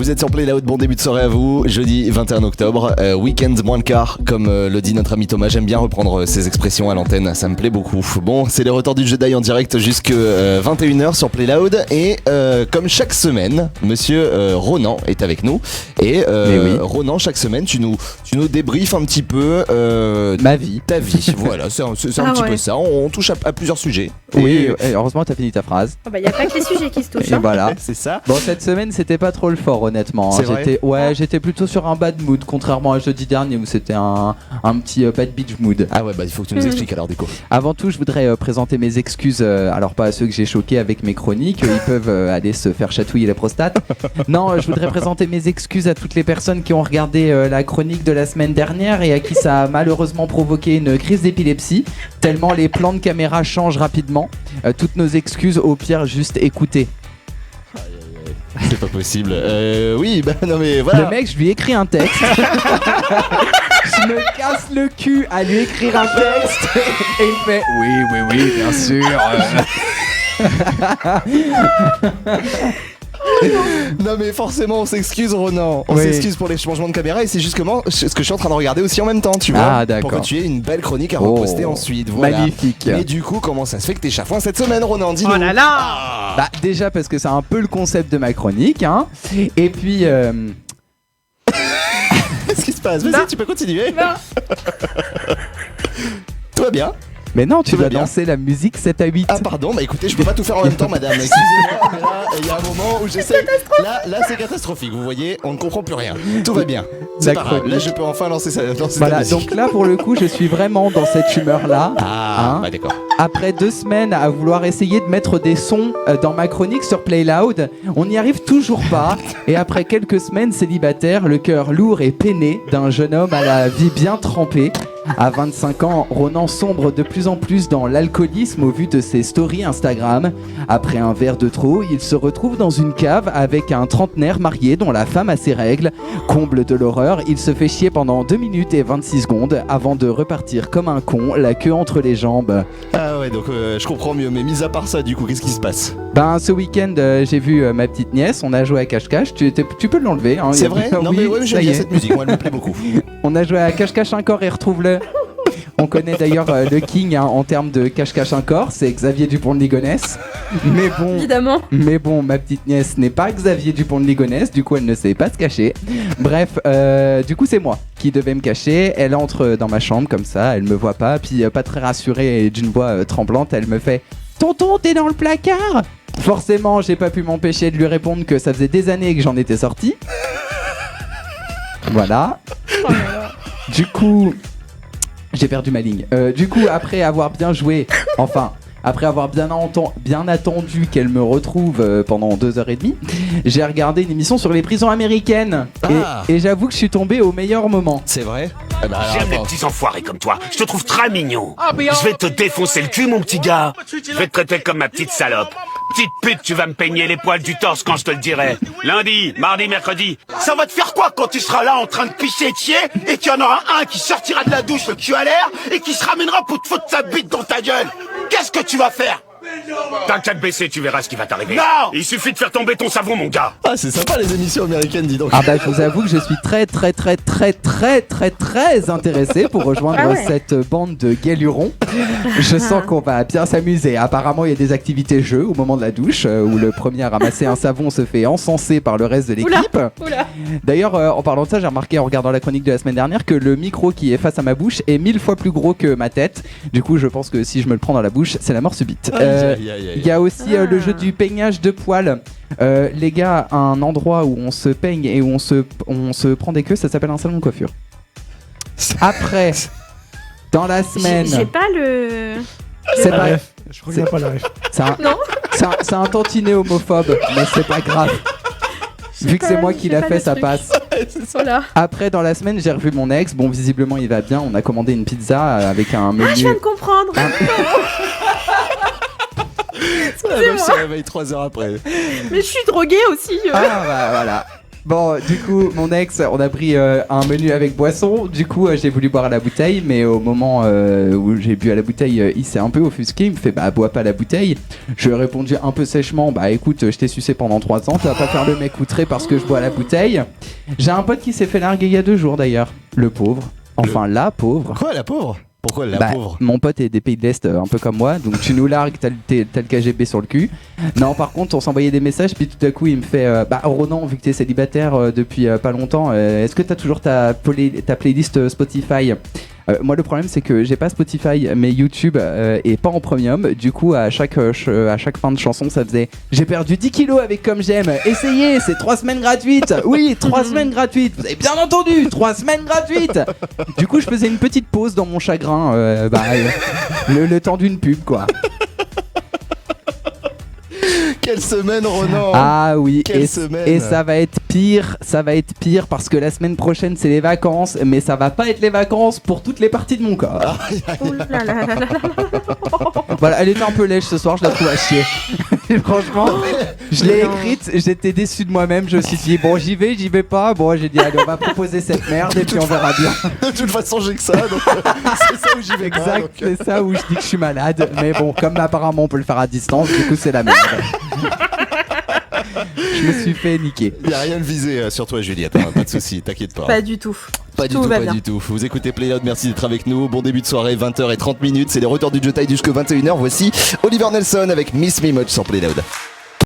vous êtes sur Play Loud, bon début de soirée à vous. Jeudi 21 octobre, week-end moins le quart, comme le dit notre ami Thomas. J'aime bien reprendre ces expressions à l'antenne, ça me plaît beaucoup. Bon, c'est le retour du Jedi en direct jusque 21h sur Play Loud. Et comme chaque semaine, monsieur Ronan est avec nous. Et oui. Ronan, chaque semaine, tu nous débriefes un petit peu ma vie. Ta vie, voilà, c'est un petit peu ça. On touche à plusieurs sujets. Oui, et heureusement t'as fini ta phrase. Il n'y a pas que les sujets qui se touchent. Et voilà, c'est ça. Bon, cette semaine c'était pas trop le fort, honnêtement. C'est vrai. J'étais plutôt sur un bad mood, contrairement à jeudi dernier où c'était un petit bad beach mood. Ah ouais, bah il faut que tu nous expliques alors, Déco. Avant tout, je voudrais présenter mes excuses, alors pas à ceux que j'ai choqués avec mes chroniques, ils peuvent aller se faire chatouiller la prostate. Non, je voudrais présenter mes excuses à toutes les personnes qui ont regardé la chronique de la semaine dernière et à qui ça a malheureusement provoqué une crise d'épilepsie, tellement les plans de caméra changent rapidement. Toutes nos excuses, au pire, juste écoutez. C'est pas possible. Oui, bah non mais voilà. Le mec, je lui écris un texte. Je me casse le cul à lui écrire un texte et il fait oui, bien sûr. Non mais forcément on s'excuse Ronan, on s'excuse pour les changements de caméra et c'est justement ce que je suis en train de regarder aussi en même temps, tu vois. Ah d'accord. Pour que tu aies une belle chronique à reposter ensuite, voilà. Magnifique. Mais du coup comment ça se fait que t'es chafouin cette semaine Ronan, dis-nous. Oh là là. Bah déjà parce que c'est un peu le concept de ma chronique, hein. Et puis Qu'est-ce qui se passe? Vas-y, tu peux continuer. Tout va bien? Mais non, tu vas danser la musique 7 à 8. Ah pardon, bah écoutez, je peux pas tout faire en même temps madame, excusez-moi, mais là, il y a un moment où j'essaie. Là c'est catastrophique, vous voyez, on ne comprend plus rien. Tout va bien. C'est pas grave, là je peux enfin lancer ta musique. Donc là pour le coup, je suis vraiment dans cette humeur-là. Bah d'accord. Après 2 semaines à vouloir essayer de mettre des sons dans ma chronique sur Play Loud, on n'y arrive toujours pas. Et après quelques semaines célibataire, le cœur lourd et peiné d'un jeune homme à la vie bien trempée. À 25 ans, Ronan sombre de plus en plus dans l'alcoolisme au vu de ses stories Instagram. Après un verre de trop, il se retrouve dans une cave avec un trentenaire marié dont la femme a ses règles. Comble de l'horreur, il se fait chier pendant 2 minutes et 26 secondes avant de repartir comme un con, la queue entre les jambes. Ah ouais, donc je comprends mieux, mais mis à part ça, du coup, qu'est-ce qui se passe? Ben ce week-end, j'ai vu ma petite nièce, on a joué à cache-cache, tu peux l'enlever. Hein, c'est vrai? Non oui, mais ouais, j'aime bien cette musique, moi elle me plaît beaucoup. On a joué à cache-cache un corps et retrouve-le. On connaît d'ailleurs le king en termes de cache-cache un corps, c'est Xavier Dupont de Ligonnès. Mais bon, évidemment. Mais bon, ma petite nièce n'est pas Xavier Dupont de Ligonnès, du coup elle ne sait pas se cacher. Bref, du coup c'est moi qui devais me cacher. Elle entre dans ma chambre comme ça, elle me voit pas, puis pas très rassurée et d'une voix tremblante, elle me fait « Tonton, t'es dans le placard ?» Forcément, j'ai pas pu m'empêcher de lui répondre que ça faisait des années que j'en étais sorti. Voilà. Du coup... J'ai perdu ma ligne. Du coup, après avoir bien joué, après avoir bien attendu qu'elle me retrouve pendant 2h30, j'ai regardé une émission sur les prisons américaines. Et j'avoue que je suis tombé au meilleur moment. C'est vrai? J'aime les petits enfoirés comme toi. Je te trouve très mignon. Je vais te défoncer le cul, mon petit gars. Je vais te traiter comme ma petite salope. Petite pute, tu vas me peigner les poils du torse quand je te le dirai. Lundi, mardi, mercredi. Ça va te faire quoi quand tu seras là en train de pisser et de chier et qu'il y en aura un qui sortira de la douche le cul à l'air et qui se ramènera pour te foutre sa bite dans ta gueule? Qu'est-ce que tu vas faire? T'as qu'à te baisser, tu verras ce qui va t'arriver. Non! Il suffit de faire tomber ton savon, mon gars. Ah, c'est sympa les émissions américaines, dis donc. Ah bah je vous avoue que je suis très intéressé pour rejoindre cette bande de galurons. Je sens qu'on va bien s'amuser. Apparemment il y a des activités jeux au moment de la douche où le premier à ramasser un savon se fait encenser par le reste de l'équipe. Oula. D'ailleurs en parlant de ça, j'ai remarqué en regardant la chronique de la semaine dernière que le micro qui est face à ma bouche est 1000 fois plus gros que ma tête. Du coup je pense que si je me le prends dans la bouche, c'est la mort subite. Il y a aussi le jeu du peignage de poils. Les gars, un endroit où on se peigne et où on se prend des queues, ça s'appelle un salon de coiffure. Après, dans la semaine... J'ai pas le... C'est pas... Je crois qu'il n'y a pas la ref. C'est un tantinet homophobe, mais c'est pas grave. Vu que c'est moi qui l'a fait, ça passe. Voilà. Après, dans la semaine, j'ai revu mon ex. Bon, visiblement, il va bien. On a commandé une pizza avec un menu... Ah, je viens de comprendre. La meuf se réveille 3 heures après. Mais je suis droguée aussi. Ah bah voilà. Bon, du coup, mon ex, on a pris un menu avec boisson. Du coup, j'ai voulu boire à la bouteille, mais au moment où j'ai bu à la bouteille, il s'est un peu offusqué. Il me fait bah bois pas la bouteille. Je lui ai répondu un peu sèchement, bah écoute, je t'ai sucé pendant 3 ans, tu vas pas faire le mec outré parce que je bois à la bouteille. J'ai un pote qui s'est fait larguer il y a 2 jours d'ailleurs, le pauvre. Enfin la pauvre. Quoi, la pauvre? Pourquoi la pauvre? Mon pote est des pays de l'Est un peu comme moi, donc tu nous largues, t'as le KGB sur le cul. Non, par contre, on s'envoyait des messages, puis tout à coup, il me fait bah Ronan, vu que t'es célibataire depuis pas longtemps, est-ce que t'as toujours ta playlist Spotify? Moi, le problème, c'est que j'ai pas Spotify, mais YouTube est pas en premium. Du coup, à chaque fin de chanson, ça faisait j'ai perdu 10 kilos avec Comme J'aime. Essayez, c'est 3 semaines gratuites. Oui, 3 semaines gratuites. Vous avez bien entendu, 3 semaines gratuites. Du coup, je faisais une petite pause dans mon chagrin, le temps d'une pub, quoi. Quelle semaine, Ronan! Ah oui, Quelle semaine! Et ça va être pire parce que la semaine prochaine c'est les vacances, mais ça va pas être les vacances pour toutes les parties de mon corps. Ouh là là là là là. Voilà, elle était un peu lèche ce soir, je la trouve à chier. Et franchement, je l'ai écrite, j'étais déçu de moi-même, je me suis dit bon j'y vais pas, bon j'ai dit allez on va proposer cette merde et puis on verra bien. De toute façon j'ai que ça, donc c'est ça où j'y vais pas. Exact, c'est ça où je dis que je suis malade, mais bon comme apparemment on peut le faire à distance, du coup c'est la merde. Je me suis fait niquer. Il n'y a rien de visé sur toi, Juliette, hein, pas de soucis, t'inquiète pas. Pas du tout. Pas du Tout tout, va pas bien. du tout. Vous écoutez Playload, merci d'être avec nous. Bon début de soirée, 20h30. C'est les retours du jeu taille jusqu'à 21h. Voici Oliver Nelson avec Miss Me Much sur Playload.